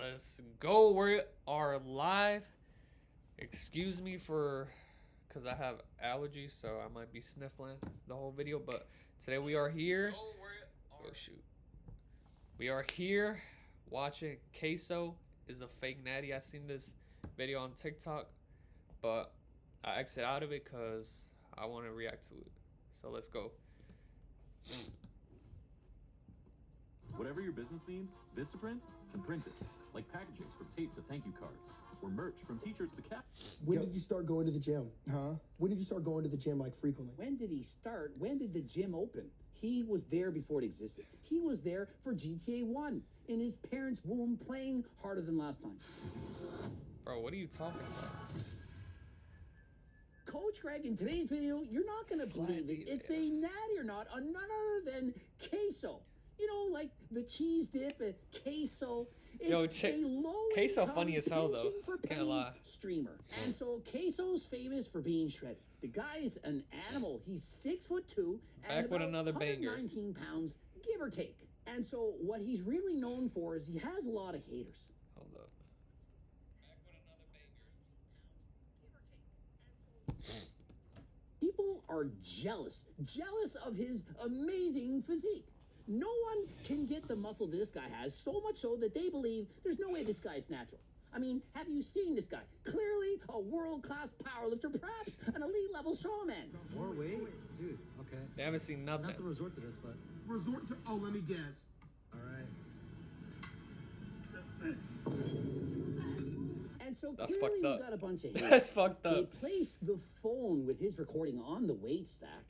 Let's go. We are live. Excuse me for, because I have allergies, so I might be sniffling the whole video. But today we are here. Oh shoot. We are here watching Chaseoh is a fake Natty. I seen this video on TikTok, but I exit out of it because I want to react to it. So let's go. Whatever your business needs, Vistaprint can print it. Like packaging from tape to thank you cards, or merch from t-shirts to cap. When did you start going to the gym? Huh? When did you start going to the gym like frequently? When did he start? When did the gym open? He was there before it existed. He was there for GTA 1 in his parents' womb playing harder than last time. Bro, what are you talking about? Coach Greg, in today's video, you're not going to believe it. It's a natty or not, none other than Chaseoh. You know, like the cheese dip at Chaseoh. It's a Chaseoh funny as hell though. For Can't lie. Streamer. And so Chaseoh's famous for being shredded. The guy is an animal. He's 6'2" and Back with about another banger. 119 pounds, give or take. And so what he's really known for is he has a lot of haters. Hold up. People are jealous of his amazing physique. No one can get the muscle this guy has, so much so that they believe there's no way this guy's natural. I mean, have you seen this guy? Clearly a world-class powerlifter, perhaps an elite-level strongman. More weight? Dude, okay. They haven't seen nothing. Not to resort to this, but... Resort to... Oh, let me guess. All right. And so That's clearly fucked up. you got a bunch of haters. That's fucked They up. placed the phone with his recording on the weight stack.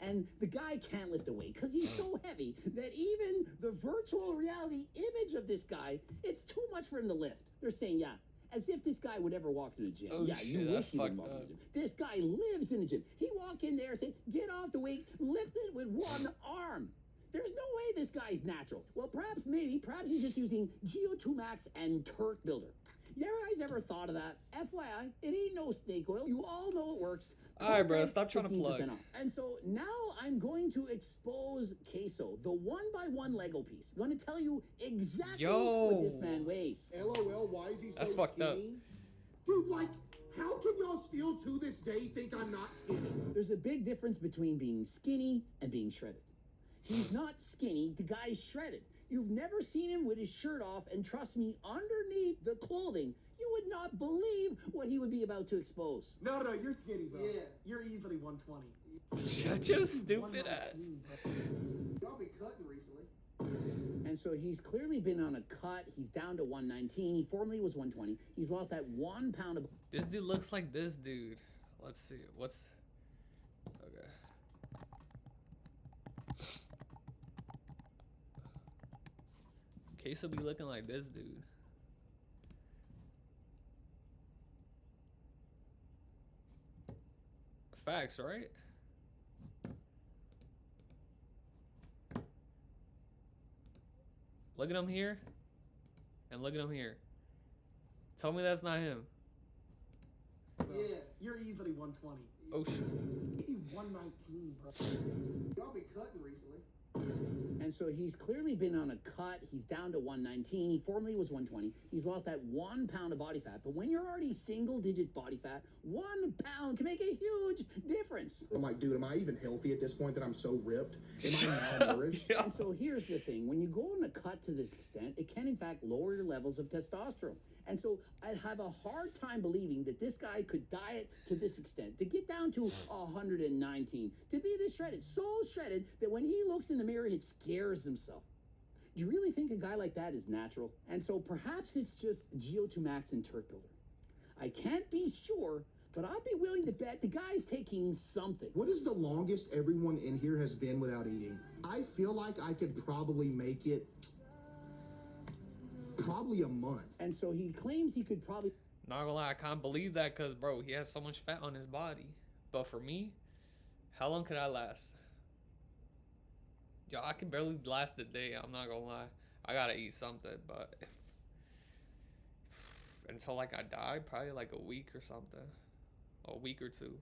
And the guy can't lift the weight because he's so heavy that even the virtual reality image of this guy, it's too much for him to lift. They're saying, yeah, as if this guy would ever walk to the gym. Oh, yeah, shit, you that's wish he would fucked walk to up. the gym. This guy lives in the gym. He walk in there and say, get off the weight, lift it with one arm. There's no way this guy's natural. Well, perhaps he's just using Geo2 Max and Turk Builder. You guys ever thought of that? FYI, it ain't no snake oil. You all know it works. Alright, bro, stop trying to 15% plug. off. And so now I'm going to expose Chaseoh, the one-by-one Lego piece. I'm going to tell you exactly what this man weighs. LOL, why is he so That's fucked up. skinny? Dude, like, how can y'all still to this day think I'm not skinny? There's a big difference between being skinny and being shredded. He's not skinny, the guy's shredded. You've never seen him with his shirt off, and trust me, underneath the clothing, you would not believe what he would be about to expose. No, you're skinny, bro. Yeah. You're easily 120. Shut your stupid ass. Y'all been cutting recently. And so he's clearly been on a cut. He's down to 119. He formerly was 120. He's lost that 1 pound of... This dude looks like this dude. Let's see. What's... Okay. Chaseoh be looking like this dude. Facts, right? Look at him here. And look at him here. Tell me that's not him. Yeah, you're easily 120. Oh shit. Maybe 119, bro. Y'all been cutting recently. And so he's clearly been on a cut. He's down to 119. He formerly was 120. He's lost that 1 pound of body fat. But when you're already single-digit body fat, 1 pound can make a huge difference. I'm like, dude, am I even healthy at this point that I'm so ripped? Am I malnourished? And so here's the thing. When you go on a cut to this extent, it can, in fact, lower your levels of testosterone. And so I have a hard time believing that this guy could diet to this extent, to get down to 119, to be this shredded, so shredded that when he looks in the mirror, it scares himself. Do you really think a guy like that is natural? And so perhaps it's just Geo2 Max and Turk Builder. I can't be sure, but I'd be willing to bet the guy's taking something. What is the longest everyone in here has been without eating? I feel like I could probably make it probably a month. And so he claims he could probably... Not gonna lie, I can't believe that because, bro, he has so much fat on his body. But for me, how long could I last? Yo, I can barely last a day. I'm not gonna lie. I gotta eat something, but until like I die, probably like a week or something, a week or two.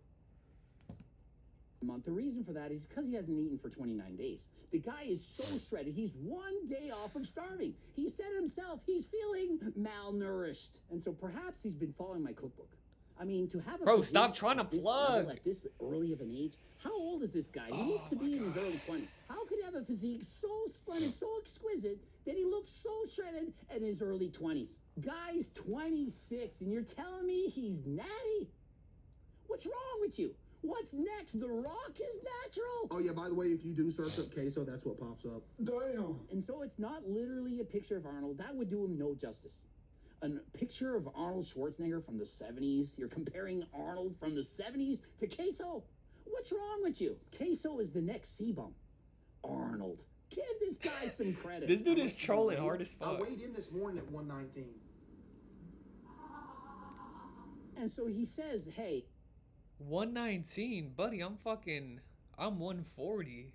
month. The reason for that is because he hasn't eaten for 29 days. The guy is so shredded, he's 1 day off of starving. He said himself he's feeling malnourished. And so perhaps he's been following my cookbook. I mean, to have a Bro, physique stop trying to at this plug. level, at this early of an age, how old is this guy? He looks to be in his early 20s. How could he have a physique so splendid, so exquisite, that he looks so shredded in his early 20s? Guy's 26, and you're telling me he's natty? What's wrong with you? What's next? The Rock is natural? Oh yeah, by the way, if you do search up Chaseoh, that's what pops up. Damn. And so it's not literally a picture of Arnold. That would do him no justice. A picture of Arnold Schwarzenegger from the 70s. You're comparing Arnold from the 70s to Chaseoh. What's wrong with you? Chaseoh is the next C-bum. Arnold. Give this guy some credit. This dude is trolling hard as I fuck. weighed in this morning at 119. And so he says, hey, 119, buddy. I'm 140.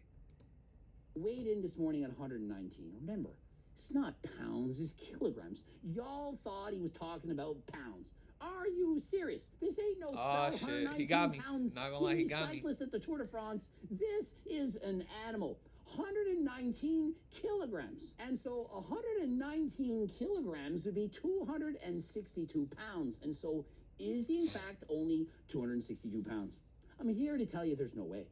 weighed in this morning at 119. Remember, it's not pounds, it's kilograms. Y'all thought he was talking about pounds. Are you serious? This ain't no Aw, spell shit. He got me. 119-pound Not gonna lie, he skinny got me. cyclist at the Tour de France. This is an animal. 119 kilograms. And so 119 kilograms would be 262 pounds. And so is he in fact only 262 pounds? I'm here to tell you there's no way.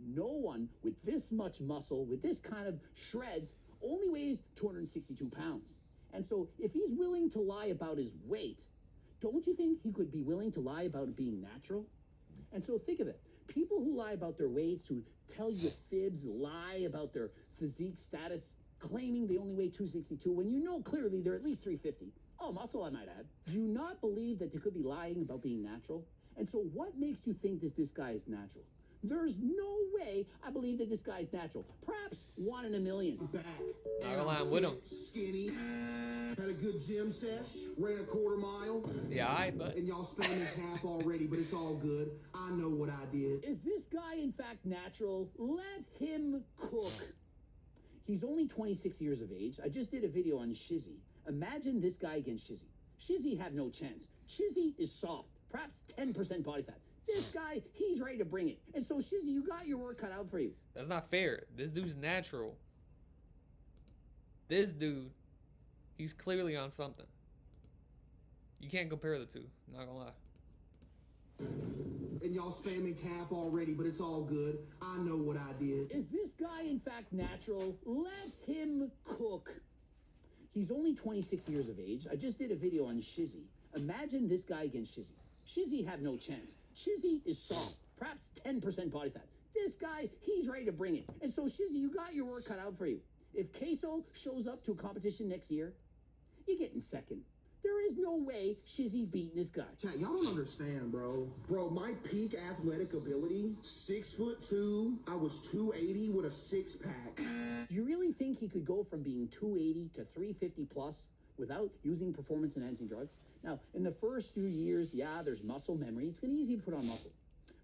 No one with this much muscle, with this kind of shreds, only weighs 262 pounds. And so if he's willing to lie about his weight, don't you think he could be willing to lie about it being natural? And so think of it. People who lie about their weights, who tell you fibs, lie about their physique status, claiming they only weigh 262 when you know clearly they're at least 350. Oh, muscle, I might add. Do you not believe that they could be lying about being natural? And so what makes you think that this guy is natural? There's no way I believe that this guy's natural. Perhaps 1 in a million. Back. Not gonna lie, I'm with him. Skinny. Had a good gym sesh. Ran a quarter mile. Yeah, alright, but And y'all spamming cap already, but it's all good. I know what I did. Is this guy in fact natural? Let him cook. He's only 26 years of age. I just did a video on Shizzy. Imagine this guy against Shizzy. Shizzy had no chance. Shizzy is soft, perhaps 10% body fat. This guy, he's ready to bring it. And so, Shizzy, you got your work cut out for you. that's not fair. This dude's natural. This dude, he's clearly on something. You can't compare the two. Not gonna lie. And y'all spamming cap already, but it's all good. I know what I did. Is this guy in fact natural? Let him cook. He's only 26 years of age. I just did a video on Shizzy. Imagine this guy against Shizzy. Shizzy had no chance. Shizzy is soft, perhaps 10% body fat. This guy, he's ready to bring it. And so, Shizzy, you got your work cut out for you. If Chaseoh shows up to a competition next year, you're getting second. There is no way Shizzy's beating this guy. Chat, y'all don't understand, bro. Bro, my peak athletic ability, 6'2". I was 280 with a 6-pack. Do you really think he could go from being 280 to 350 plus without using performance enhancing drugs? Now, in the first few years, yeah, there's muscle memory. It's going to be easy to put on muscle.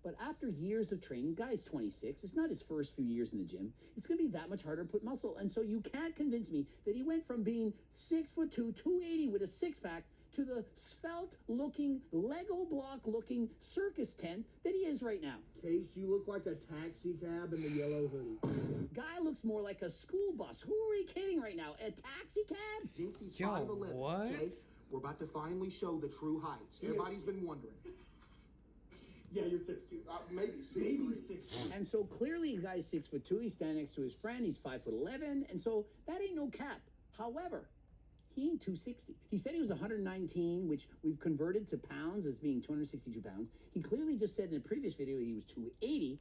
But after years of training, guy's 26. It's not his first few years in the gym. It's going to be that much harder to put muscle. And so you can't convince me that he went from being 6'2", 280 with a 6-pack to the svelte-looking, Lego block-looking circus tent that he is right now. Case, you look like a taxi cab in the yellow hoodie. Guy looks more like a school bus. Who are we kidding right now? A taxi cab? Jinxie's Yo, 5'11". what? Okay? We're about to finally show the true heights. Everybody's been wondering. Yeah, you're 6'2". Maybe 6'3". Maybe 6'2". And so clearly the guy's 6'2". He's standing next to his friend. He's 5'11". And so that ain't no cap. However, he ain't 260. He said he was 119, which we've converted to pounds as being 262 pounds. He clearly just said in a previous video he was 280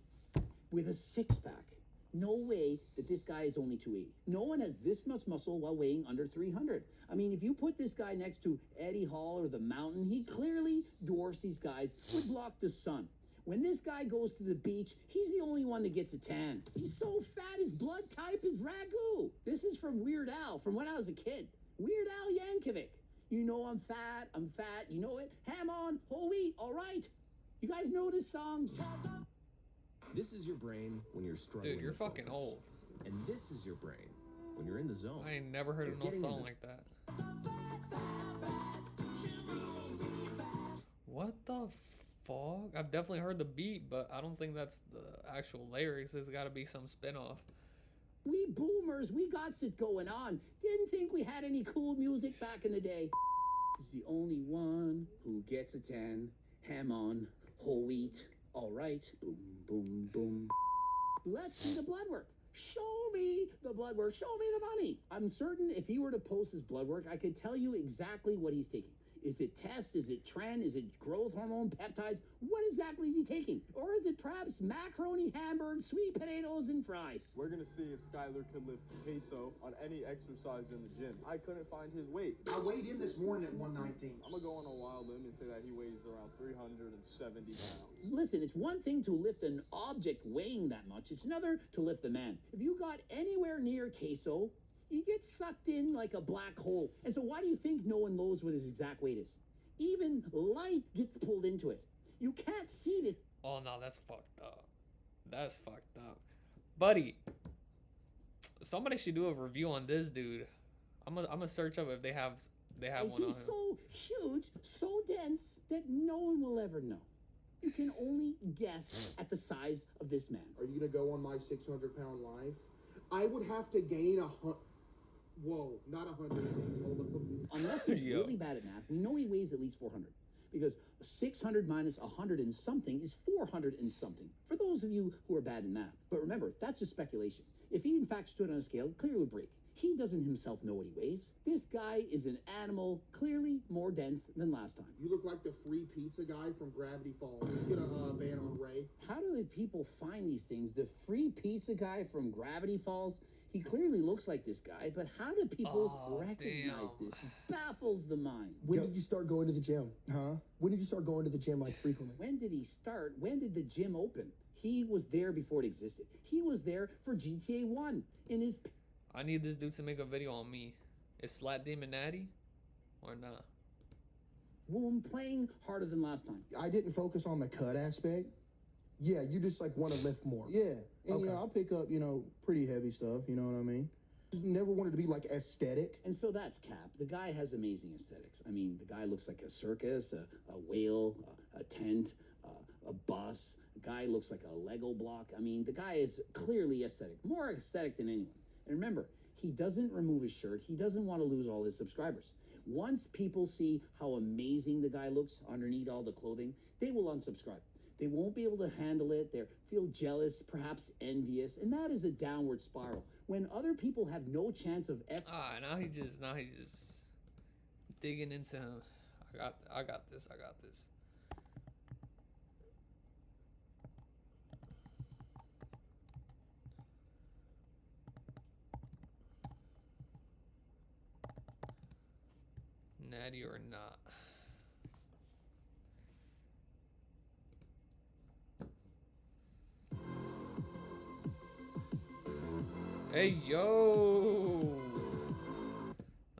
with a 6-pack. No way that this guy is only 280. No one has this much muscle while weighing under 300. I mean, if you put this guy next to Eddie Hall or The Mountain, he clearly dwarfs these guys, would block the sun. When this guy goes to the beach, he's the only one that gets a tan. He's so fat, his blood type is ragu. This is from Weird Al, from when I was a kid. Weird Al Yankovic. You know I'm fat, you know it. Ham on, whole wheat, all right. You guys know this song? This is your brain when you're struggling. Dude, you're to fucking focus. old. And this is your brain when you're in the zone. I ain't never heard of no Getting song into like that. What the fuck? I've definitely heard the beat, but I don't think that's the actual lyrics. There's got to be some spin-off. We boomers, we got it going on. Didn't think we had any cool music back in the day. He's the only one who gets a 10. Ham on, whole wheat. All right. Boom, boom, boom. Let's see the blood work. Show me the blood work. Show me the money. I'm certain if he were to post his blood work, I could tell you exactly what he's taking. Is it test? Is it trend? Is it growth hormone, peptides? What exactly is he taking? Or is it perhaps macaroni, hamburger, sweet potatoes, and fries? We're gonna see if Skyler can lift Chaseoh on any exercise in the gym. I couldn't find his weight. I weighed in this morning at 119. I'm gonna go on a wild limb and say that he weighs around 370 pounds. Listen, it's one thing to lift an object weighing that much. It's another to lift the man. If you got anywhere near Chaseoh, you get sucked in like a black hole. And so why do you think no one knows what his exact weight is? Even light gets pulled into it. You can't see this. Oh no, that's fucked up. That's fucked up. Buddy, somebody should do a review on this dude. I'm gonna search up if they have one on him. He's so huge, so dense, that no one will ever know. You can only guess at the size of this man. Are you gonna go on my 600-pound life? I would have to gain Whoa, not 100. Hold up. Unless he's Yo. really bad at math, we know he weighs at least 400. Because 600 minus 100 and something is 400 and something. For those of you who are bad in math. But remember, that's just speculation. If he in fact stood on a scale, it clearly would break. He doesn't himself know what he weighs. This guy is an animal, clearly more dense than last time. You look like the free pizza guy from Gravity Falls. He's gonna ban on Ray. How do the people find these things? The free pizza guy from Gravity Falls? He clearly looks like this guy, but how do people recognize this? Baffles the mind. When did you start going to the gym? Huh? When did you start going to the gym, like, frequently? When did he start? When did the gym open? He was there before it existed. He was there for GTA 1 in his... I need this dude to make a video on me. Is Slat Demon Natty or not? Womb playing harder than last time. I didn't focus on the cut aspect. Yeah, you just, like, want to lift more. Yeah. And, you know, I'll pick up, you know, pretty heavy stuff, you know what I mean? Just never wanted to be, like, aesthetic. And so that's Cap. The guy has amazing aesthetics. I mean, the guy looks like a circus, a whale, a tent, a bus. The guy looks like a Lego block. I mean, the guy is clearly aesthetic. More aesthetic than anyone. And remember, he doesn't remove his shirt. He doesn't want to lose all his subscribers. Once people see how amazing the guy looks underneath all the clothing, they will unsubscribe. They won't be able to handle it. They feel jealous, perhaps envious, and that is a downward spiral. When other people have no chance of now he just digging into him. I got this. Natty or not. Hey yo!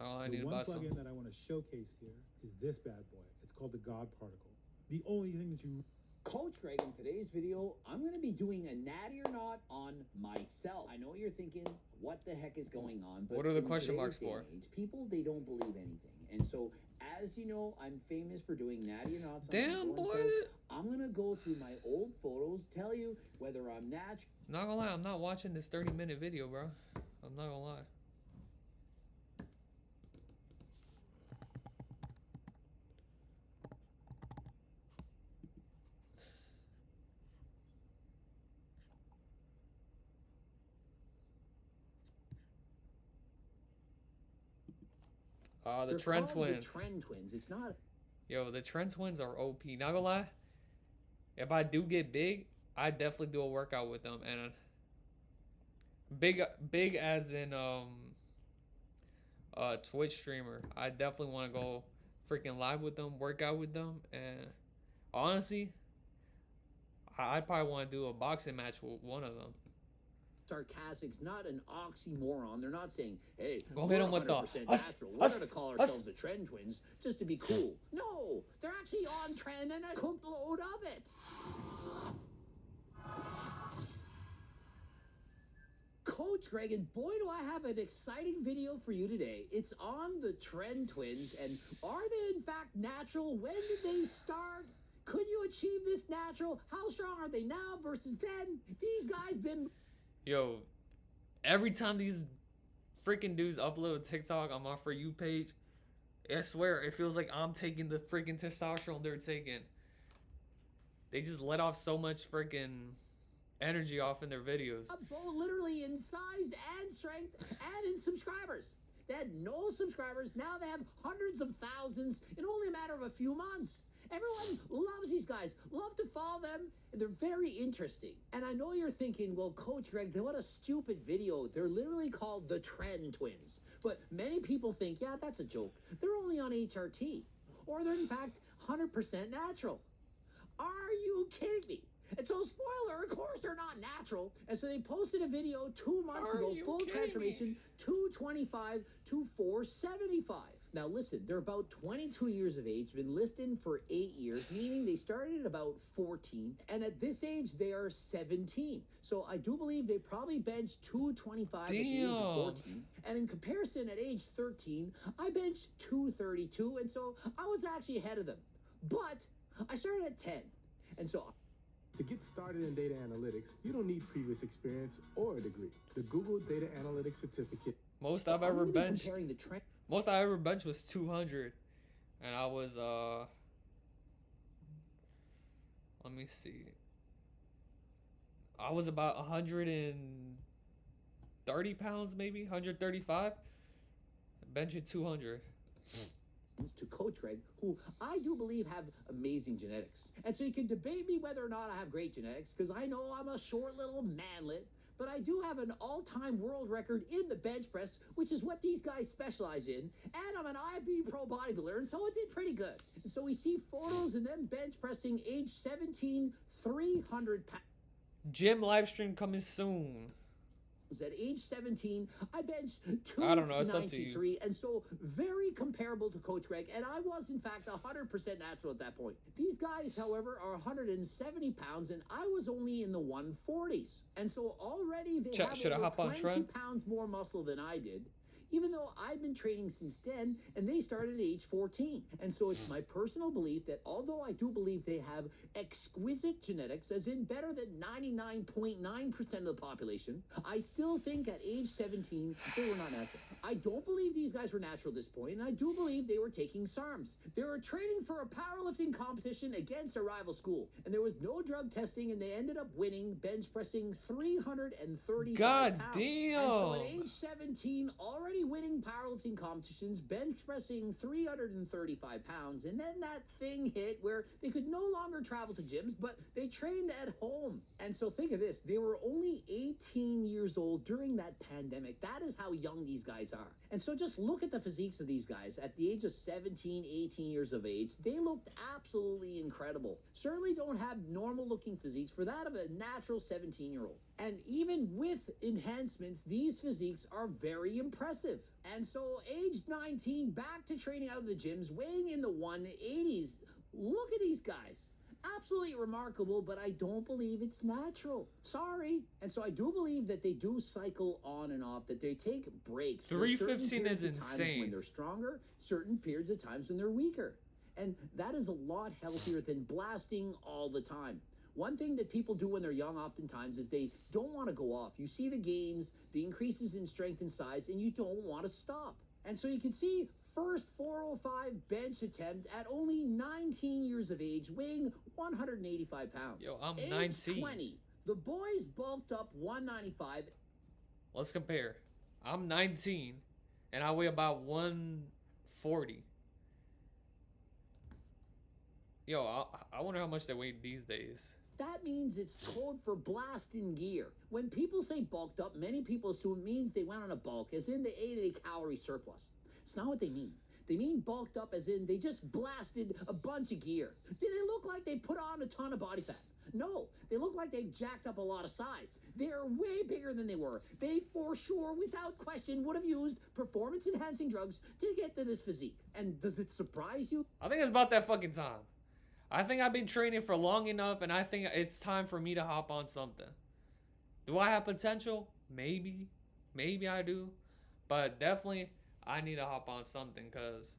Oh, I need The to one buy some. plugin that I want to showcase here is this bad boy. It's called the God Particle. The only thing that you... Coach Greg, in today's video, I'm going to be doing a natty or not on myself. I know you're thinking, what the heck is going on? But What are the in question today's marks day for? and age, people, they don't believe anything. And so, as you know, I'm famous for doing natty or not. Damn, boy. So I'm going to go through my old photos, tell you whether I'm natural. Not gonna lie, I'm not watching this 30-minute video, bro. I'm not gonna lie. The They're Trend called Twins. The Trend Twins. It's not... Yo, the Trend Twins are OP. Not gonna lie. If I do get big, I definitely do a workout with them. And big as in Twitch streamer. I definitely want to go freaking live with them, work out with them, and honestly, I probably want to do a boxing match with one of them. Sarcastic's not an oxymoron. They're not saying, hey, Go we're hit 'em with the 100% natural. We're going to call ourselves the Trend Twins just to be cool. No, they're actually on trend and a cooked load of it. Coach Greg, and boy, do I have an exciting video for you today. It's on the Trend Twins, and are they in fact natural? When did they start? Could you achieve this natural? How strong are they now versus then? These guys been... Yo, every time these freaking dudes upload a TikTok on my For You page, I swear, it feels like I'm taking the freaking testosterone they're taking. They just let off so much freaking energy off in their videos. Literally in size and strength and in subscribers. They had no subscribers. Now they have hundreds of thousands in only a matter of a few months. Everyone loves these guys, love to follow them, and they're very interesting. And I know you're thinking, well, Coach Greg, what a stupid video. They're literally called the Trend Twins. But many people think, yeah, that's a joke. They're only on HRT. Or they're, in fact, 100% natural. Are you kidding me? And so, spoiler, of course they're not natural. And so they posted a video 2 months ago, full transformation, 225 to 475. Now listen, they're about 22 years of age, been lifting for 8 years, meaning they started at about 14, and at this age they are 17. So I do believe they probably benched 225 at the age of 14. And in comparison, at age 13, I benched 232, and so I was actually ahead of them. But I started at 10, and so... To get started in data analytics, you don't need previous experience or a degree. The Google Data Analytics Certificate. Most I've ever benched was 200, and I was let me see, I was about 130 pounds, maybe 135, benching 200. To Coach Greg, who I do believe have amazing genetics. And so you can debate me whether or not I have great genetics, because I know I'm a short little manlet, but I do have an all-time world record in the bench press, which is what these guys specialize in, and I'm an IB pro bodybuilder, and so it did pretty good. And so we see photos of them bench pressing age 17, 300 pounds. Gym live stream coming soon. At age 17, I benched 293, I don't know, it's up to you. And so very comparable to Coach Greg, and I was in fact 100% natural at that point. These guys, however, are 170 pounds, and I was only in the 140s. And so already they have over 20 pounds more muscle than I did, even though I've been training since then, and they started at age 14. And so it's my personal belief that although I do believe they have exquisite genetics, as in better than 99.9% of the population, I still think at age 17, they were not natural. I don't believe these guys were natural at this point, and I do believe they were taking SARMs. They were training for a powerlifting competition against a rival school, and there was no drug testing, and they ended up winning, bench pressing 335 God pounds. damn! And so at age 17, already winning powerlifting competitions, bench pressing 335 pounds, and then that thing hit where they could no longer travel to gyms, but they trained at home. And so think of this, they were only 18 years old during that pandemic. That is how young these guys are. And so just look at the physiques of these guys. At the age of 17, 18 years of age, they looked absolutely incredible. Certainly don't have normal looking physiques for that of a natural 17-year-old. And even with enhancements, these physiques are very impressive. And so age 19, back to training out of the gyms, weighing in the 180s. Look at these guys. Absolutely remarkable, but I don't believe it's natural. Sorry. And so I do believe that they do cycle on and off, that they take breaks. 315 is insane. When they're stronger, certain periods of times when they're weaker. And that is a lot healthier than blasting all the time. One thing that people do when they're young oftentimes is they don't want to go off. You see the gains, the increases in strength and size, and you don't want to stop. And so you can see first 405 bench attempt at only 19 years of age, weighing 185 pounds. Yo, I'm age 19. 20, the boys bulked up 195. Let's compare. I'm 19, and I weigh about 140. Yo, I wonder how much they weigh these days. That means it's code for blasting gear. When people say bulked up, many people assume it means they went on a bulk, as in they ate a calorie surplus. It's not what they mean. They mean bulked up as in they just blasted a bunch of gear. Do they look like they put on a ton of body fat? No, they look like they've jacked up a lot of size. They're way bigger than they were. They for sure, without question, would have used performance-enhancing drugs to get to this physique. And does it surprise you? I think it's about that fucking time. I think I've been training for long enough, and I think it's time for me to hop on something. Do I have potential? Maybe. Maybe I do. But definitely, I need to hop on something, because...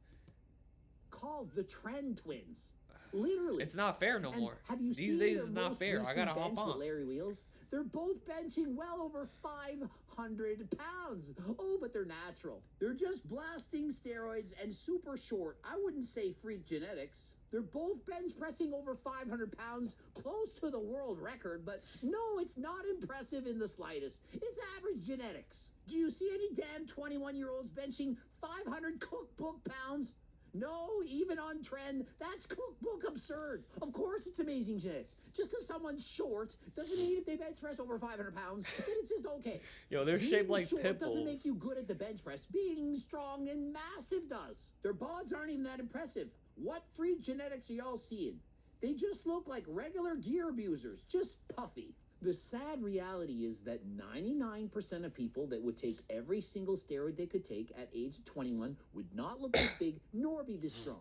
Called the Trend Twins. Literally. It's not fair no And more. have you These seen days their it's not most fair. I recent gotta bench hop with on. Larry Wheels? They're both benching well over 500 pounds. Oh, but they're natural. They're just blasting steroids and super short. I wouldn't say freak genetics. They're both bench pressing over 500 pounds, close to the world record, but no, it's not impressive in the slightest. It's average genetics. Do you see any damn 21-year-olds benching 500 cookbook pounds? No, even on trend, that's cookbook absurd. Of course it's amazing genetics. Just because someone's short doesn't mean if they bench press over 500 pounds that it's just okay. Yo, they're Being shaped like short pit doesn't make bulls. you good at the bench press. Being strong and massive does. Their bods aren't even that impressive. What freak genetics are y'all seeing? They just look like regular gear abusers, just puffy. The sad reality is that 99% of people that would take every single steroid they could take at age 21 would not look this big nor be this strong.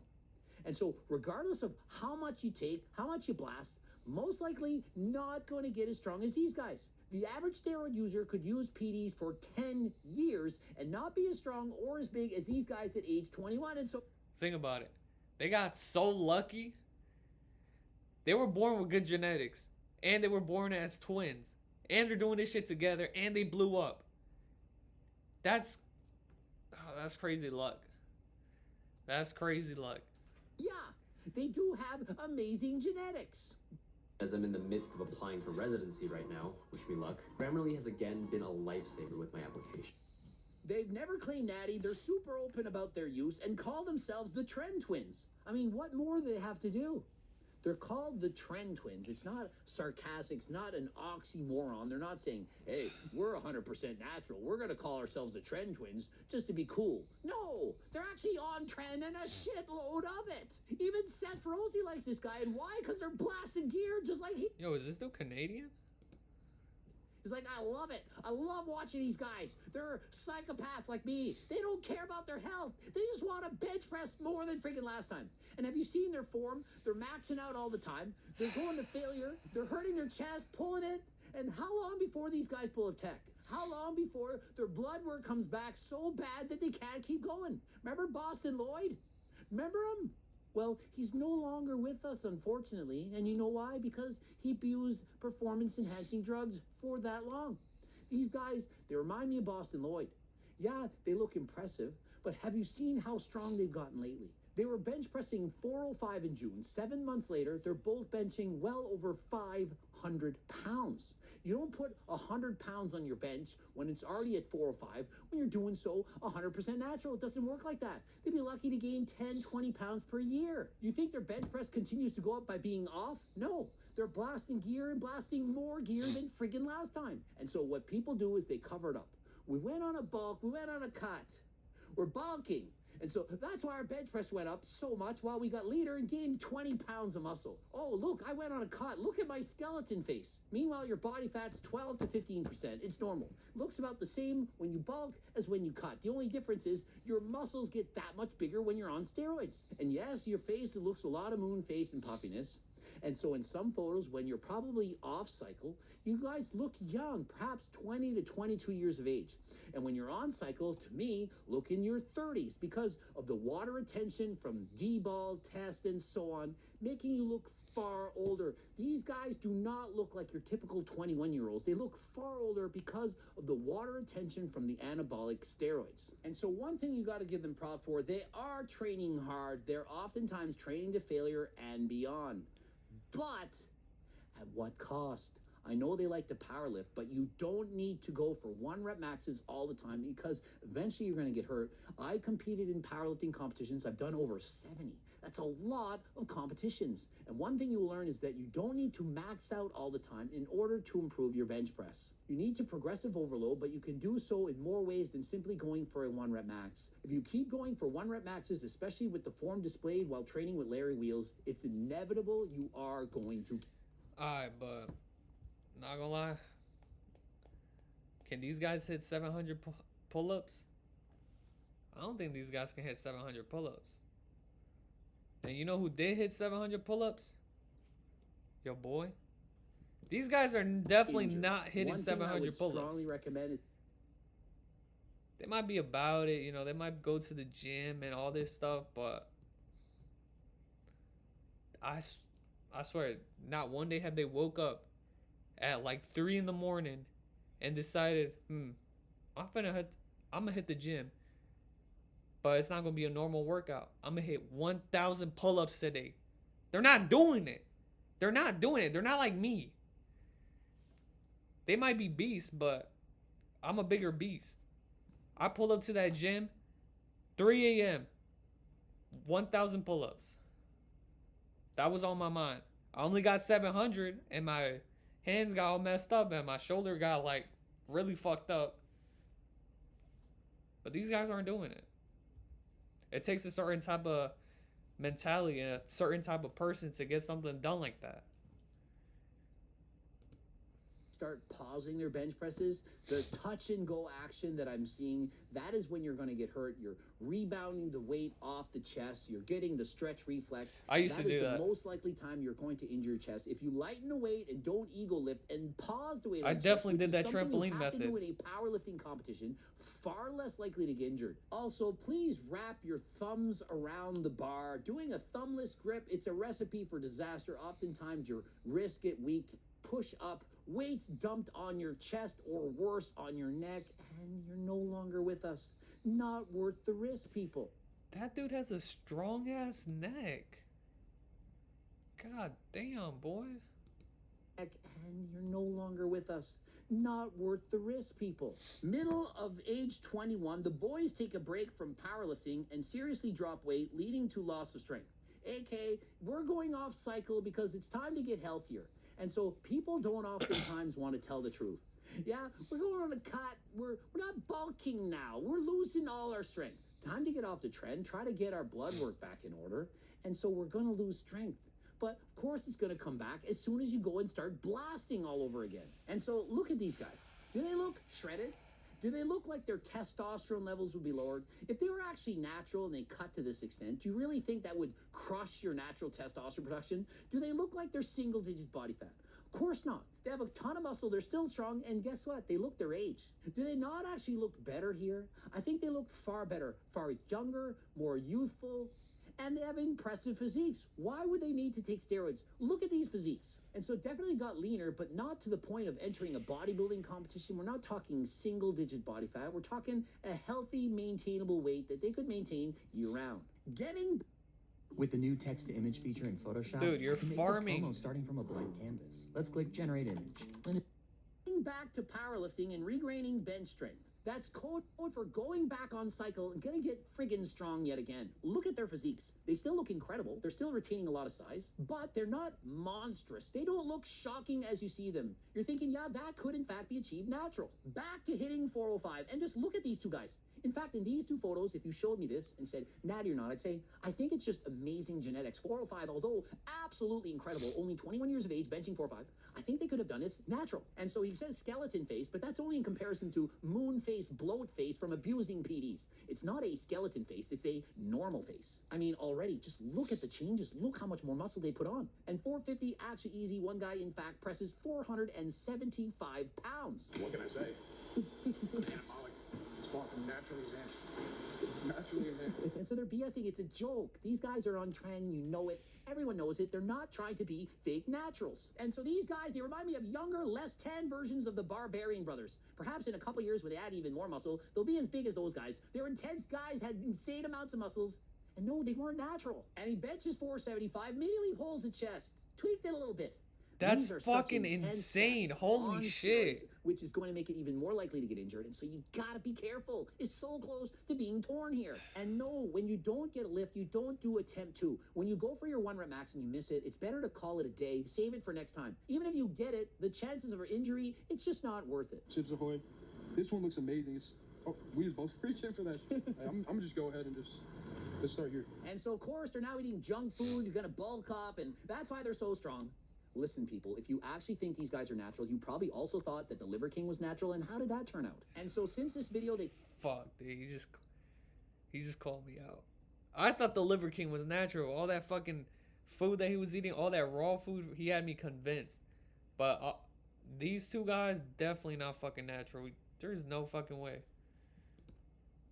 And so regardless of how much you take, how much you blast, most likely not going to get as strong as these guys. The average steroid user could use PDs for 10 years and not be as strong or as big as these guys at age 21. And so Think about it. They got so lucky. They were born with good genetics. And they were born as twins. And they're doing this shit together. And they blew up. That's crazy luck. That's crazy luck. yeah, they do have amazing genetics. As I'm in the midst of applying for residency right now, wish me luck, Grammarly has again been a lifesaver with my application. They've never claimed Natty. They're super open about their use and call themselves the Trend Twins. I mean, what more do they have to do? They're called the Trend Twins. It's not sarcastic. It's not an oxymoron. They're not saying, hey, we're 100% natural. We're going to call ourselves the Trend Twins just to be cool. No, they're actually on trend and a shitload of it. Even Seth Rosie likes this guy. And why? Because they're blasting gear just like he... Yo, is this dude Canadian? He's like, I love it. I love watching these guys. They're psychopaths like me. They don't care about their health. They just want to bench press more than freaking last time. And have you seen their form? They're maxing out all the time. They're going to failure. They're hurting their chest, pulling it. And how long before these guys pull a tech? How long before their blood work comes back so bad that they can't keep going? Remember Boston Lloyd? Remember him? Well, he's no longer with us, unfortunately. And you know why? Because he abused performance-enhancing drugs for that long. These guys, they remind me of Boston Lloyd. Yeah, they look impressive, but have you seen how strong they've gotten lately? They were bench pressing 405 in June. 7 months later, they're both benching well over 500 pounds. You don't put 100 pounds on your bench when it's already at 405 when you're doing so 100% natural. It doesn't work like that. They'd be lucky to gain 10, 20 pounds per year. You think their bench press continues to go up by being off? No. They're blasting gear and blasting more gear than friggin' last time. And so what people do is they cover it up. We went on a bulk, we went on a cut. We're bulking. And so that's why our bench press went up so much while we got leader and gained 20 pounds of muscle. Oh, look, I went on a cut. Look at my skeleton face. Meanwhile, your body fat's 12 to 15%. It's normal. Looks about the same when you bulk as when you cut. The only difference is your muscles get that much bigger when you're on steroids. And yes, your face looks a lot of moon face and puffiness. And so in some photos, when you're probably off cycle, you guys look young, perhaps 20 to 22 years of age. And when you're on cycle, to me, look in your 30s because of the water retention from D-ball, test, and so on, making you look far older. These guys do not look like your typical 21-year-olds. They look far older because of the water retention from the anabolic steroids. And so one thing you got to give them props for, they are training hard. They're oftentimes training to failure and beyond. But at what cost? I know they like to power lift, but you don't need to go for 1 rep maxes all the time because eventually you're going to get hurt. I competed in powerlifting competitions. I've done over 70. That's a lot of competitions. And one thing you will learn is that you don't need to max out all the time in order to improve your bench press. You need to progressive overload, but you can do so in more ways than simply going for a 1 rep max. If you keep going for 1 rep maxes, especially with the form displayed while training with Larry Wheels, it's inevitable you are going to. Alright, but not gonna lie. Can these guys hit 700 pull-ups? I don't think these guys can hit 700 pull-ups. And you know who did hit 700 pull-ups? Your boy. These guys are definitely not hitting 700 pull-ups. Strongly recommend. They might be about it, you know, they might go to the gym and all this stuff, but I swear, not one day have they woke up at like 3 in the morning and decided, I'm gonna hit the gym, but it's not gonna be a normal workout. I'm gonna hit 1,000 pull-ups today. They're not doing it. They're not doing it. They're not like me. They might be beasts, but I'm a bigger beast. I pulled up to that gym, 3 a.m., 1,000 pull-ups. That was on my mind. I only got 700, and my hands got all messed up, and my shoulder got like really fucked up. But these guys aren't doing it. It takes a certain type of mentality and a certain type of person to get something done like that. Start pausing their bench presses, the touch and go action that I'm seeing, that is when you're going to get hurt. You're rebounding the weight off the chest. You're getting the stretch reflex. I used to do that. That is the most likely time you're going to injure your chest. If you lighten the weight and don't ego lift and pause the weight, I definitely did that trampoline method. Do in a powerlifting competition, far less likely to get injured. Also, please wrap your thumbs around the bar. Doing a thumbless grip, it's a recipe for disaster. Oftentimes your wrists get weak. Push up, weights dumped on your chest or worse on your neck, and you're no longer with us. Not worth the risk, people. That dude has a strong ass neck. God damn, boy. And you're no longer with us. Not worth the risk, people. Middle of age 21, the boys take a break from powerlifting and seriously drop weight, leading to loss of strength. AK, we're going off cycle because it's time to get healthier. And so people don't oftentimes want to tell the truth. Yeah, we're going on a cut. We're not bulking now. We're losing all our strength. Time to get off the trend, try to get our blood work back in order. And so we're going to lose strength. But of course it's going to come back as soon as you go and start blasting all over again. And so look at these guys. Do they look shredded? Do they look like their testosterone levels would be lowered? If they were actually natural and they cut to this extent, do you really think that would crush your natural testosterone production? Do they look like they're single-digit body fat? Of course not. They have a ton of muscle, they're still strong, and guess what? They look their age. Do they not actually look better here? I think they look far better, far younger, more youthful, and they have impressive physiques. Why would they need to take steroids? Look at these physiques. And so definitely got leaner, but not to the point of entering a bodybuilding competition. We're not talking single-digit body fat. We're talking a healthy, maintainable weight that they could maintain year-round. Getting... With the new text-to-image feature in Photoshop, dude, you're I can make farming. this promo starting from a blank canvas. Let's click Generate Image. Getting back to powerlifting and regaining bench strength. That's code for going back on cycle and gonna get friggin' strong yet again. Look at their physiques. They still look incredible. They're still retaining a lot of size, but they're not monstrous. They don't look shocking as you see them. You're thinking, yeah, that could in fact be achieved natural. Back to hitting 405, and just look at these two guys. In fact, in these two photos, if you showed me this and said, Natty or not, I'd say, I think it's just amazing genetics. 405, although absolutely incredible, only 21 years of age, benching 405, I think they could have done this natural. And so he says skeleton face, but that's only in comparison to moon face, bloat face from abusing PDs. It's not a skeleton face, it's a normal face. I mean, already, just look at the changes. Look how much more muscle they put on. And 450, actually easy. One guy, in fact, presses 475 pounds. What can I say? Anabolic. It's fucking naturally advanced. Naturally advanced. And so they're BSing. It's a joke. These guys are on trend. You know it. Everyone knows it. They're not trying to be fake naturals. And so these guys, they remind me of younger, less tan versions of the Barbarian Brothers. Perhaps in a couple years when they add even more muscle, they'll be as big as those guys. They're intense guys, had insane amounts of muscles. And no, they weren't natural. And he benches 475, immediately holds the chest. Tweaked it a little bit. That's fucking insane. Holy shit. Which is going to make it even more likely to get injured. And so you gotta be careful. It's so close to being torn here. And no, when you don't get a lift, you don't do attempt 2. When you go for your 1 rep max and you miss it, it's better to call it a day. Save it for next time. Even if you get it, the chances of an injury, it's just not worth it. Chips Ahoy. This one looks amazing. We was both reaching for that shit. I'm gonna just go ahead and just start here. And so of course they're now eating junk food. You're gonna bulk up, and that's why they're so strong. Listen, people, if you actually think these guys are natural, you probably also thought that the Liver King was natural, and how did that turn out? And so since this video, they... Fuck, dude, he just called me out. I thought the Liver King was natural. All that fucking food that he was eating, all that raw food, he had me convinced. But these two guys, definitely not fucking natural. There's no fucking way.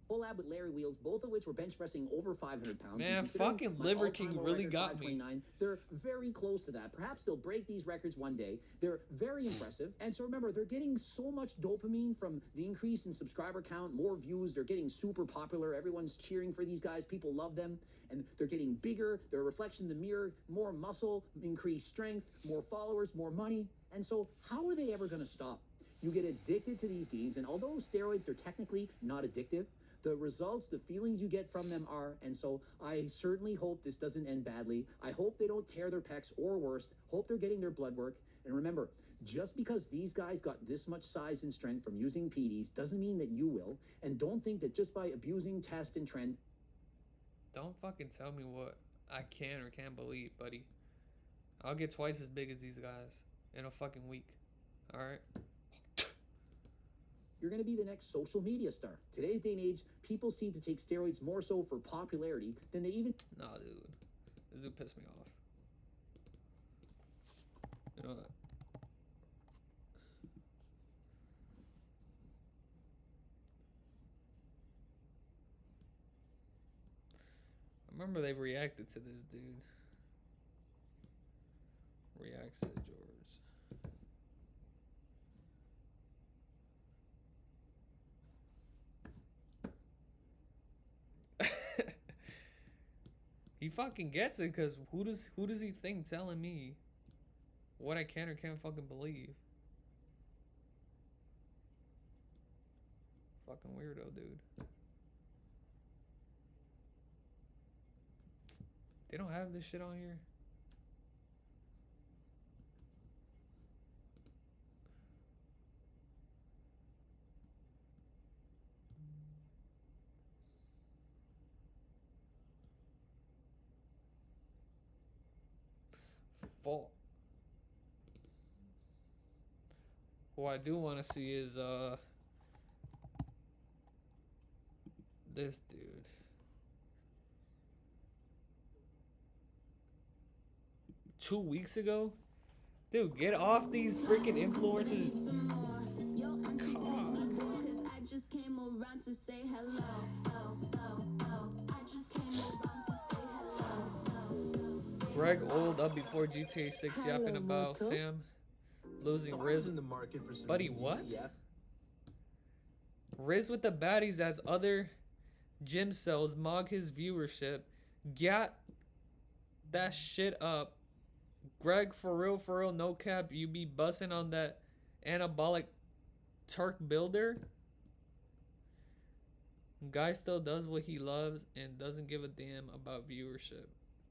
collab with Larry Wheels, both of which were bench pressing over 500 pounds. Man, And considering fucking my Liver all-time King world really record, got me. 529, they're very close to that. Perhaps they'll break these records one day. They're very impressive. And so remember, they're getting so much dopamine from the increase in subscriber count, more views. They're getting super popular. Everyone's cheering for these guys. People love them. And they're getting bigger. They're a reflection in the mirror. More muscle, increased strength, more followers, more money. And so how are they ever going to stop? You get addicted to these gains. And although steroids are technically not addictive, the results, the feelings you get from them are. And so I certainly hope this doesn't end badly. I hope they don't tear their pecs or worse. Hope they're getting their blood work. And remember, just because these guys got this much size and strength from using PDs doesn't mean that you will. And don't think that just by abusing test and trend. Don't fucking tell me what I can or can't believe, buddy. I'll get twice as big as these guys in a fucking week. Alright? You're going to be the next social media star. Today's day and age, people seem to take steroids more so for popularity than they even... Nah, dude. This dude pissed me off. You know that. I remember they reacted to this dude. Reacts to George. He fucking gets it, cause who does he think telling me what I can or can't fucking believe? Fucking weirdo, dude. They don't have this shit on here. Fault. What I do want to see is this dude. Two weeks ago? Dude, get off these freaking influencers. Greg oiled up before GTA 6 yapping about Sam losing Riz. In the market for some Buddy, new what? DTF. Riz with the baddies as other gym cells mog his viewership. Got that shit up. Greg, for real, no cap, you be busting on that anabolic Turk builder. Guy still does what he loves and doesn't give a damn about viewership.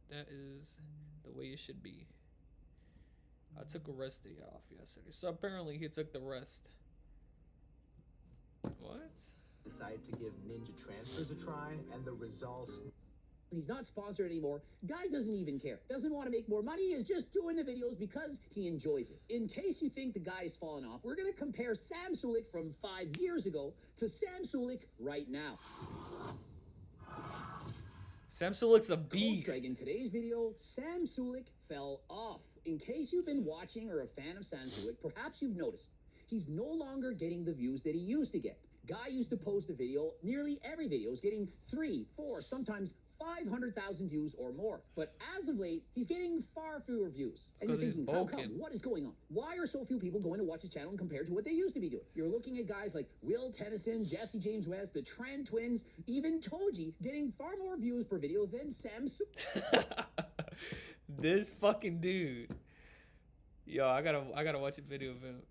That is the way it should be. I took a rest day off yesterday, so apparently he took the rest. What? Decided to give Ninja Transfers a try, and the results... He's not sponsored anymore. Guy doesn't even care. Doesn't want to make more money. Is just doing the videos because he enjoys it. In case you think the guy is falling off, we're going to compare Sam Sulek from 5 years ago to Sam Sulek right now. Sam Sulek's a beast. Greg, in today's video, Sam Sulek fell off. In case you've been watching or a fan of Sam Sulek, perhaps you've noticed he's no longer getting the views that he used to get. Guy used to post a video, nearly every video is getting 3, 4, sometimes 500,000 views or more. But as of late, he's getting far fewer views. And you're thinking, how come? What is going on? Why are so few people going to watch his channel compared to what they used to be doing? You're looking at guys like Will Tennyson, Jesse James West, the Trent Twins, even Toji getting far more views per video than Sam Sulek. This fucking dude. Yo, I gotta watch a video of him.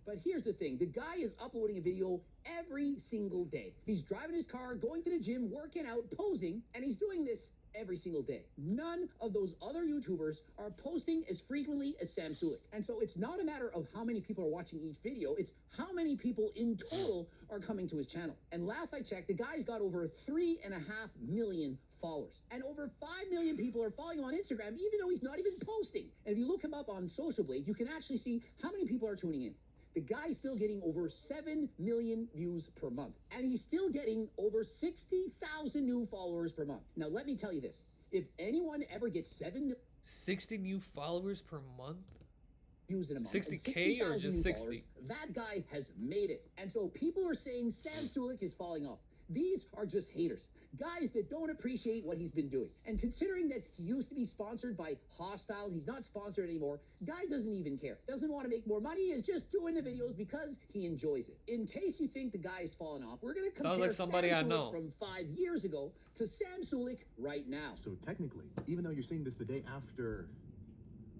But here's the thing, the guy is uploading a video every single day. He's driving his car, going to the gym, working out, posing, and he's doing this every single day. None of those other YouTubers are posting as frequently as Sam Sulek. And so it's not a matter of how many people are watching each video, it's how many people in total are coming to his channel. And last I checked, the guy's got over 3.5 million followers. And over 5 million people are following him on Instagram, even though he's not even posting. And if you look him up on Social Blade, you can actually see how many people are tuning in. The guy's still getting over 7 million views per month. And he's still getting over 60,000 new followers per month. Now, let me tell you this. If anyone ever gets 60 new followers per month? Views in a month. 60K or just 60? That guy has made it. And so people are saying Sam Sulek is falling off. These are just haters. Guys that don't appreciate what he's been doing. And considering that he used to be sponsored by Hostile, he's not sponsored anymore, guy doesn't even care. Doesn't want to make more money, is just doing the videos because he enjoys it. In case you think the guy is falling off, we're going to compare like somebody I Sam know. Sulek from 5 years ago to Sam Sulek right now. So technically, even though you're seeing this the day after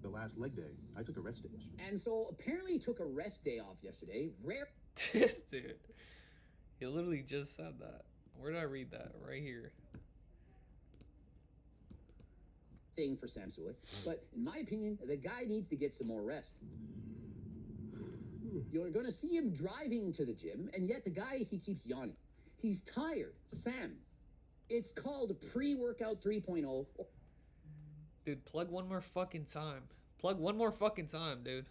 the last leg day, I took a rest day yesterday. And so apparently he took a rest day off yesterday. Rare This dude. He literally just said that. Where did I read that? Right here. thing for Sam Sulek. But in my opinion, the guy needs to get some more rest. You're going to see him driving to the gym, and yet the guy, he keeps yawning. He's tired. Sam, it's called pre-workout 3.0. Dude, plug one more fucking time. Plug one more fucking time, dude.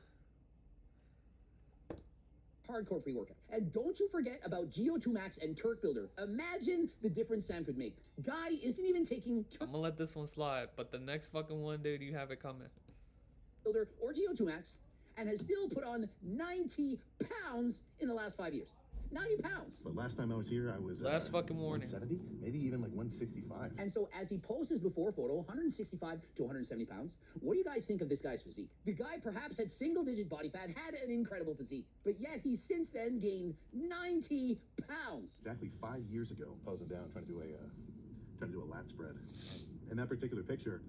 Hardcore pre-workout. And don't you forget about GO2 Max and Turk Builder. Imagine the difference Sam could make. Guy isn't even taking I'm gonna let this one slide, but the next fucking one, dude, you have it coming. Builder or GO2 Max and has still put on 90 pounds in the last 5 years. 90 pounds. But last time I was here, I was Last fucking warning. 170, maybe even like 165. And so as he posts his before photo, 165 to 170 pounds, what do you guys think of this guy's physique? The guy perhaps had single-digit body fat, had an incredible physique, but yet he's since then gained 90 pounds. Exactly 5 years ago, posing down, trying to do a lat spread. In that particular picture,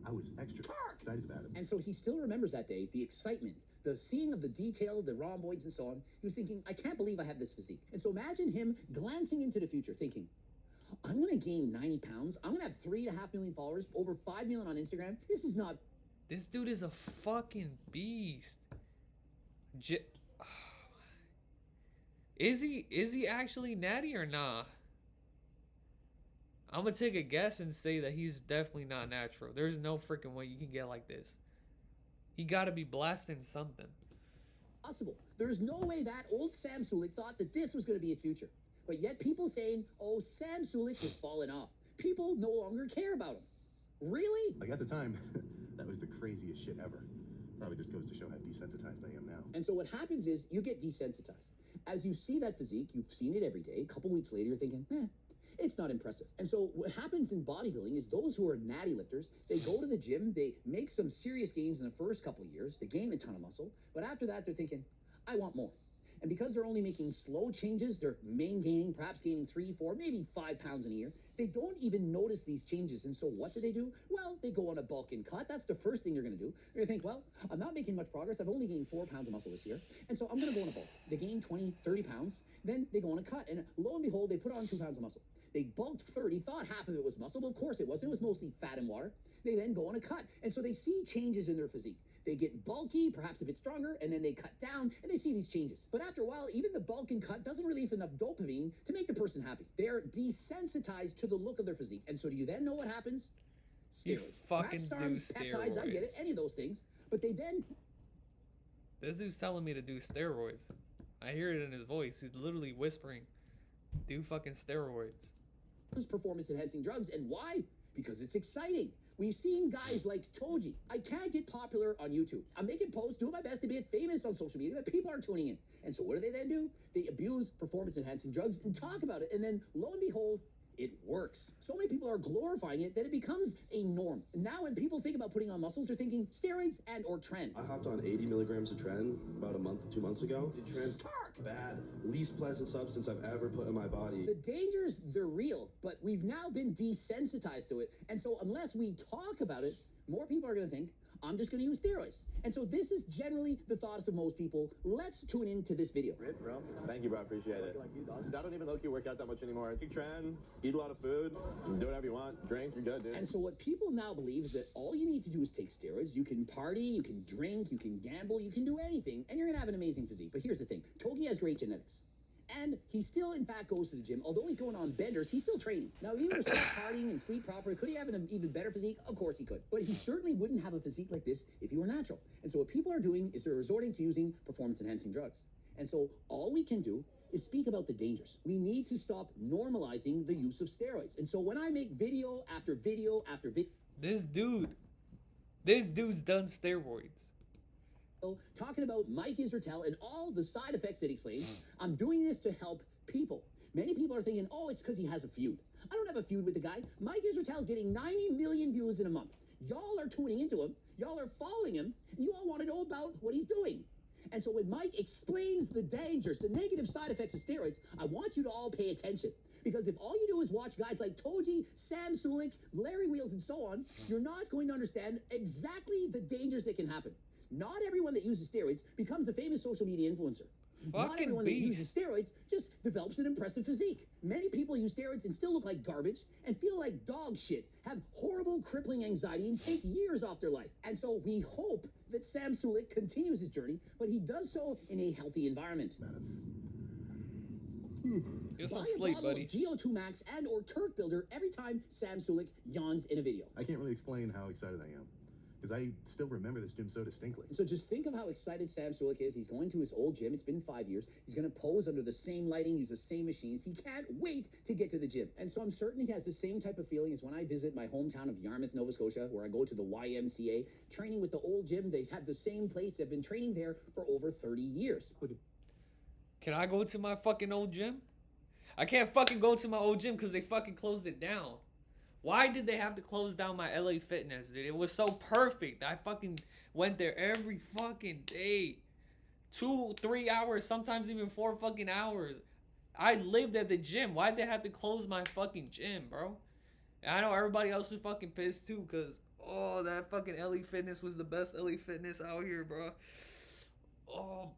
I was extra excited about it. And so he still remembers that day, the excitement, the seeing of the detail, the rhomboids and so on. He was thinking, I can't believe I have this physique. And so imagine him glancing into the future thinking, I'm going to gain 90 pounds. I'm going to have 3.5 million followers, over 5 million on Instagram. This is not... This dude is a fucking beast. Is he actually Natty or nah? I'm gonna take a guess and say that he's definitely not natural. There's no freaking way you can get like this. He gotta be blasting something. Possible. There's no way that old Sam Sulek thought that this was going to be his future. But yet people saying, oh, Sam Sulek is falling off. People no longer care about him. Really? Like at the time, that was the craziest shit ever. Probably just goes to show how desensitized I am now. And so what happens is you get desensitized. As you see that physique, you've seen it every day. A couple weeks later, you're thinking, it's not impressive. And so what happens in bodybuilding is those who are natty lifters, they go to the gym, they make some serious gains in the first couple of years, they gain a ton of muscle, but after that they're thinking, I want more. And because they're only making slow changes, they're gaining, perhaps gaining 3, 4, maybe 5 pounds in a year, they don't even notice these changes. And so what do? Well, they go on a bulk and cut. That's the first thing you're going to do. You're going to think, well, I'm not making much progress. I've only gained 4 pounds of muscle this year. And so I'm going to go on a bulk. They gain 20, 30 pounds. Then they go on a cut. And lo and behold, they put on 2 pounds of muscle. They bulked 30, thought half of it was muscle, but of course it wasn't. It was mostly fat and water. They then go on a cut. And so they see changes in their physique. They get bulky, perhaps a bit stronger, and then they cut down, and they see these changes. But after a while, even the bulk and cut doesn't release enough dopamine to make the person happy. They're desensitized to the look of their physique. And so do you then know what happens? Steroids. You fucking Perhaps do SARMs, peptides, I get it, steroids. any of those things. But they then... This dude's telling me to do steroids. I hear it in his voice. He's literally whispering, do fucking steroids. use performance-enhancing drugs. And why? Because it's exciting. We've seen guys like Toji. I can't get popular on YouTube. I'm making posts, doing my best to get famous on social media, but people aren't tuning in. And so what do they then do? They abuse performance-enhancing drugs and talk about it. And then, lo and behold, it works. So many people are glorifying it that it becomes a norm. Now when people think about putting on muscles, they're thinking steroids and or tren. I hopped on 80 milligrams of tren about a month, 2 months ago. Tren, bad, least pleasant substance I've ever put in my body. The dangers, they're real, but we've now been desensitized to it. And so unless we talk about it, more people are going to think, I'm just going to use steroids. And so this is generally the thoughts of most people. Let's tune into this video. Bro. Thank you, bro. Appreciate it. I don't even low-key work out that much anymore. Take tren, eat a lot of food, do whatever you want, drink, you're good, dude. And so what people now believe is that all you need to do is take steroids. You can party, you can drink, you can gamble, you can do anything, and you're going to have an amazing physique. But here's the thing. Togi has great genetics. And he still, in fact, goes to the gym. Although he's going on benders, he's still training. Now, if he were to start partying and sleep proper, could he have an even better physique? Of course he could. But he certainly wouldn't have a physique like this if he were natural. And so what people are doing is they're resorting to using performance-enhancing drugs. And so all we can do is speak about the dangers. We need to stop normalizing the use of steroids. And so when I make video after video after video... This dude's done steroids. Talking about Mike Israetel and all the side effects that he explains, I'm doing this to help people. Many people are thinking, oh, it's because he has a feud. I don't have a feud with the guy. Mike Israel's getting 90 million views in a month. Y'all are tuning into him. Y'all are following him. And you all want to know about what he's doing. And so when Mike explains the dangers, the negative side effects of steroids, I want you to all pay attention. Because if all you do is watch guys like Toji, Sam Sulik, Larry Wheels, and so on, you're not going to understand exactly the dangers that can happen. Not everyone that uses steroids becomes a famous social media influencer. Not everyone that uses steroids just develops an impressive physique. Many people use steroids and still look like garbage and feel like dog shit, have horrible crippling anxiety, and take years off their life. And so we hope that Sam Sulik continues his journey, but he does so in a healthy environment. Get some Buy sleep, a bottle buddy. of GO2 Max and or Turk Builder every time Sam Sulik yawns in a video. I can't really explain how excited I am, because I still remember this gym so distinctly. So just think of how excited Sam Sulik is. He's going to his old gym. It's been 5 years. He's going to pose under the same lighting, use the same machines. He can't wait to get to the gym. And so I'm certain he has the same type of feeling as when I visit my hometown of Yarmouth, Nova Scotia, where I go to the YMCA, training with the old gym. They have the same plates. They've been training there for over 30 years. Can I go to my fucking old gym? I can't fucking go to my old gym because they fucking closed it down. Why did they have to close down my LA Fitness, dude? It was so perfect. I fucking went there every fucking day. 2-3 hours, sometimes even 4 fucking hours. I lived at the gym. Why'd they have to close my fucking gym, bro? And I know everybody else was fucking pissed too, because, oh, that fucking LA Fitness was the best LA Fitness out here, bro. Oh,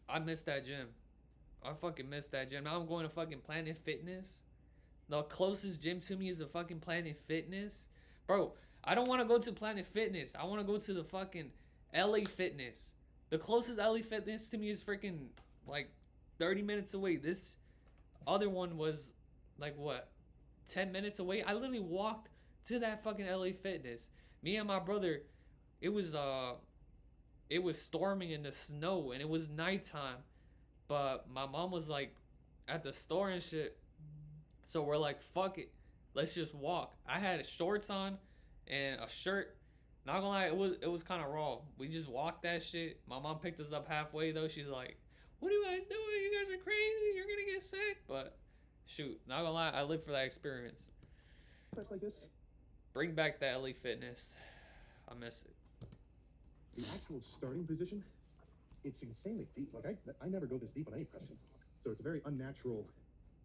I missed that gym. I fucking missed that gym. Now I'm going to fucking Planet Fitness. The closest gym to me is the fucking Planet Fitness. Bro, I don't want to go to Planet Fitness. I want to go to the fucking LA Fitness. The closest LA Fitness to me is freaking like 30 minutes away. This other one was like what? 10 minutes away. I literally walked to that fucking LA Fitness. Me and my brother, it was storming in the snow and it was nighttime. But my mom was like at the store and shit. So we're like, fuck it. Let's just walk. I had shorts on and a shirt. Not gonna lie, it was kind of raw. We just walked that shit. My mom picked us up halfway though. She's like, what are you guys doing? You guys are crazy. You're gonna get sick. But shoot, not gonna lie, I live for that experience. Like this. Bring back that LA Fitness. I miss it. The actual starting position, it's insanely deep. Like I never go this deep on any press. So it's a very unnatural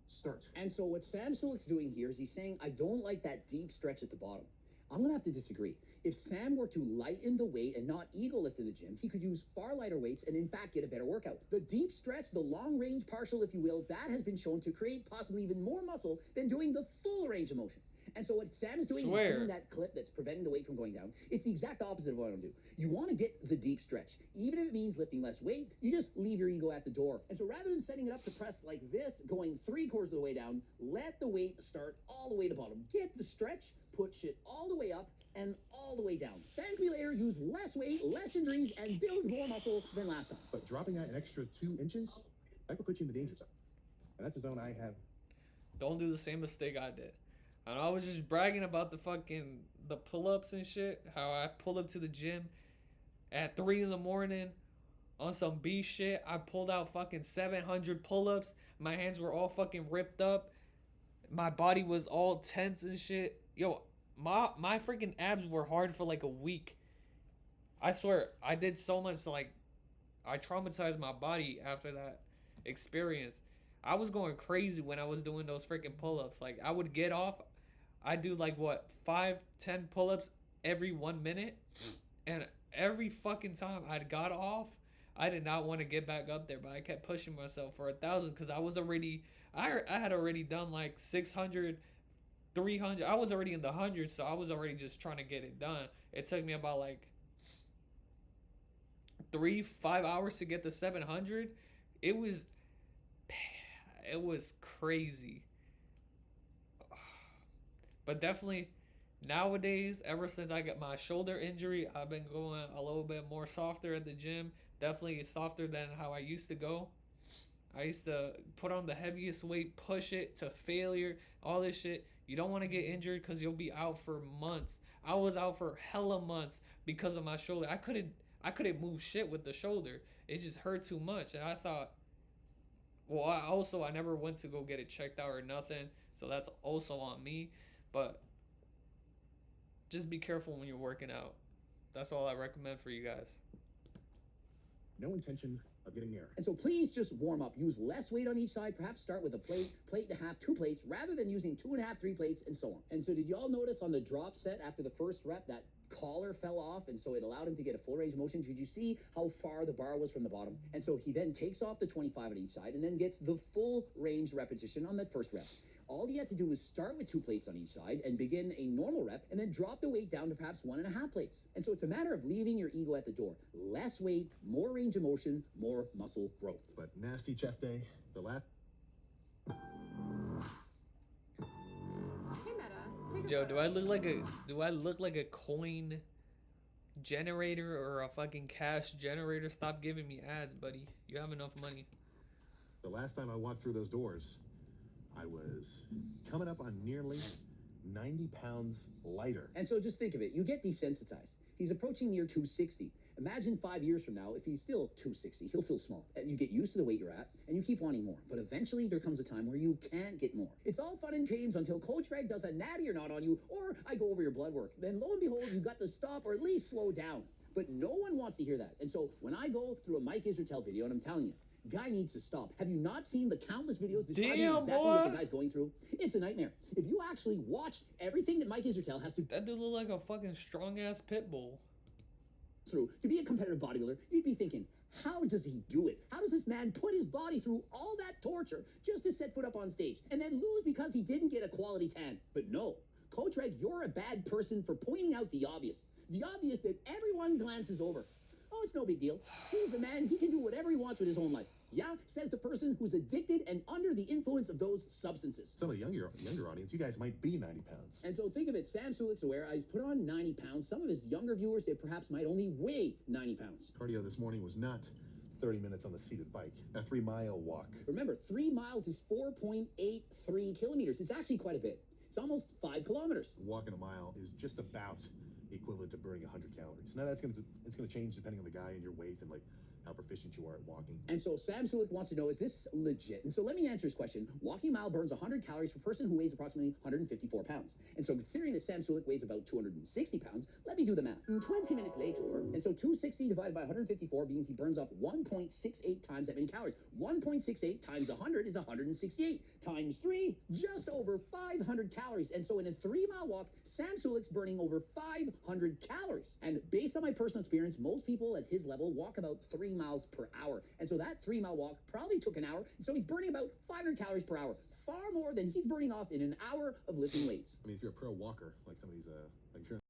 start. And so what Sam Sulik's doing here is he's saying, I don't like that deep stretch at the bottom. I'm going to have to disagree. If Sam were to lighten the weight and not ego lift in the gym, he could use far lighter weights and in fact get a better workout. The deep stretch, the long range partial, if you will, that has been shown to create possibly even more muscle than doing the full range of motion. And so what Sam is doing in putting that clip that's preventing the weight from going down, it's the exact opposite of what I'm doing. You want to get the deep stretch. Even if it means lifting less weight, you just leave your ego at the door. And so rather than setting it up to press like this, going 3/4 of the way down, let the weight start all the way to bottom. Get the stretch, put shit all the way up and all the way down. Thank me later, use less weight, less injuries, and build more muscle than last time. But dropping that an extra 2 inches, that could put you in the danger zone. And that's a zone I have. Don't do the same mistake I did. And I was just bragging about the pull-ups and shit. How I pulled up to the gym at 3 in the morning on some B shit. I pulled out fucking 700 pull-ups. My hands were all fucking ripped up. My body was all tense and shit. Yo, my freaking abs were hard for like a week. I swear, I did so much, like, I traumatized my body after that experience. I was going crazy when I was doing those freaking pull-ups. Like, I would get off. I do like what, 5-10 pull-ups every 1 minute, and every fucking time I got off, I did not want to get back up there, but I kept pushing myself for 1,000 because I was already, I had already done like 600, 300. I was already in the hundreds, so I was already just trying to get it done. It took me about like 3-5 hours to get to 700. It was crazy. But definitely nowadays, ever since I got my shoulder injury, I've been going a little bit more softer at the gym. Definitely softer than how I used to go. I used to put on the heaviest weight, push it to failure, all this shit. You don't want to get injured because you'll be out for months. I was out for hella months because of my shoulder. I couldn't move shit with the shoulder. It just hurt too much. And I thought, Well, I never went to go get it checked out or nothing, so that's also on me. But just be careful when you're working out. That's all I recommend for you guys. No intention of getting near. And so please just warm up. Use less weight on each side. Perhaps start with a plate, plate and a half, 2 plates, rather than using 2.5, 3 plates, and so on. And so did y'all notice on the drop set after the first rep that collar fell off, and so it allowed him to get a full range of motion? Did you see how far the bar was from the bottom? And so he then takes off the 25 on each side and then gets the full range repetition on that first rep. All he had to do was start with 2 plates on each side and begin a normal rep and then drop the weight down to perhaps 1.5 plates. And so it's a matter of leaving your ego at the door. Less weight, more range of motion, more muscle growth. But nasty chest day, the last. Hey Meta, take a Yo, photo. do I look like a coin generator or a fucking cash generator? Stop giving me ads, buddy. You have enough money. The last time I walked through those doors, I was coming up on nearly 90 pounds lighter. And so just think of it. You get desensitized. He's approaching near 260. Imagine 5 years from now, if he's still 260, he'll feel small. And you get used to the weight you're at, and you keep wanting more. But eventually, there comes a time where you can't get more. It's all fun and games until Coach Greg does a natty or not on you, or I go over your blood work. Then lo and behold, you got to stop or at least slow down. But no one wants to hear that. And so when I go through a Mike Israel video, and I'm telling you, guy needs to stop. Have you not seen the countless videos describing exactly what the guy's going through? It's a nightmare. If you actually watched everything that Mike Israel has to That dude look like a fucking strong ass pit bull. through to be a competitive bodybuilder, you'd be thinking, how does he do it? How does this man put his body through all that torture just to set foot up on stage and then lose because he didn't get a quality tan? But no, Coach Reg, you're a bad person for pointing out the obvious that everyone glances over. Oh, it's no big deal. He's a man. He can do whatever he wants with his own life. Yeah, says the person who's addicted and under the influence of those substances. Some of the younger audience, you guys might be 90 pounds. And so think of it, Sam Sulik's aware he's put on 90 pounds. Some of his younger viewers, they perhaps might only weigh 90 pounds. Cardio this morning was not 30 minutes on the seated bike, a 3-mile walk. Remember, 3 miles is 4.83 kilometers. It's actually quite a bit. It's almost 5 kilometers. Walking a mile is just about equivalent to burning 100 calories. Now it's going to change depending on the guy and your weight and like how proficient you are at walking. And so Sam Sulik wants to know, is this legit? And so let me answer his question. Walking a mile burns 100 calories per person who weighs approximately 154 pounds. And so considering that Sam Sulik weighs about 260 pounds, let me do the math. 20 minutes later, and so 260 divided by 154 means he burns off 1.68 times that many calories. 1.68 times 100 is 168. Times 3, just over 500 calories. And so in a 3-mile walk, Sam Sulik's burning over 500 calories. And based on my personal experience, most people at his level walk about 3 miles per hour. And so that 3-mile walk probably took an hour. And so he's burning about 500 calories per hour, far more than he's burning off in an hour of lifting weights. I mean, if you're a pro walker, like some of these, like if you're